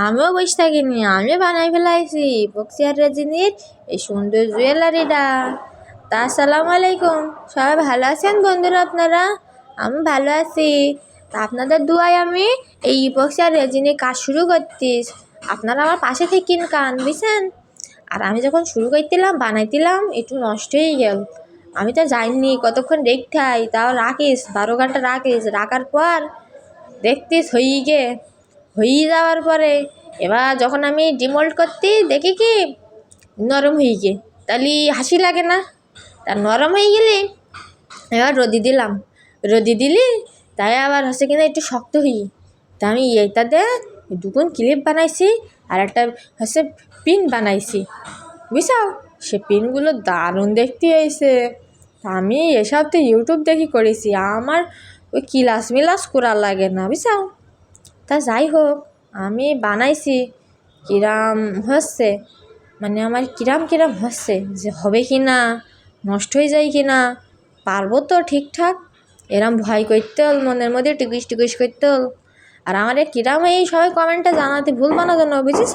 আমিও বসে থাকিনি, আমিও বানাই ফেলাইছি বক্সিয়ার রেজিনির এই সুন্দর জুয়েলারিটা। তা আসসালামু আলাইকুম, সবাই ভালো আছেন বন্ধুরা? আপনারা? আমি ভালো আছি। তা আপনাদের দুয়ায় আমি এই বক্সিয়ার রেজিনির কাজ শুরু করতিস, আপনারা আমার পাশে থেকে কান বুঝছেন। আর আমি যখন শুরু করছিলাম বানাইছিলাম একটু নষ্ট হয়ে গেল, আমি তো জানি কতক্ষণ দেখতে হয়, তাও রাখিস 12 ঘন্টা রাখিস, রাখার পর দেখতিস হয়ে যাওয়ার পরে এবার যখন আমি ডিমোল্ড করতে দেখি কি নরম হয়ে গে, তাহলে হাসি লাগে না? তা নরম হয়ে গেলে এবার রোদি দিলি তাই আবার হচ্ছে কিনা একটু শক্ত হই। তা আমি এইটাতে দুগুণ ক্লিপ বানাইছি আর একটা হচ্ছে পিন বানাইছি বুঝছাও। সে পিনগুলো দারুণ দেখতে হয়েছে। তা আমি এসব তো ইউটিউব দেখি করেছি, আমার ওই ক্লাস মিলাস করা লাগে না বুঝছাও। তা যাই হোক, আমি বানাইছি কিরাম হচ্ছে, মানে আমার কিরাম হচ্ছে, যে হবে কি না, নষ্ট হয়ে যায় কি না, পারবো তো ঠিকঠাক, এরম ভয় করতে হল, মনের মধ্যে টিকুইস করতে হল। আর আমার কিরাম এই সবাই কমেন্টে জানাতে ভুলবো না যেন, বুঝিস?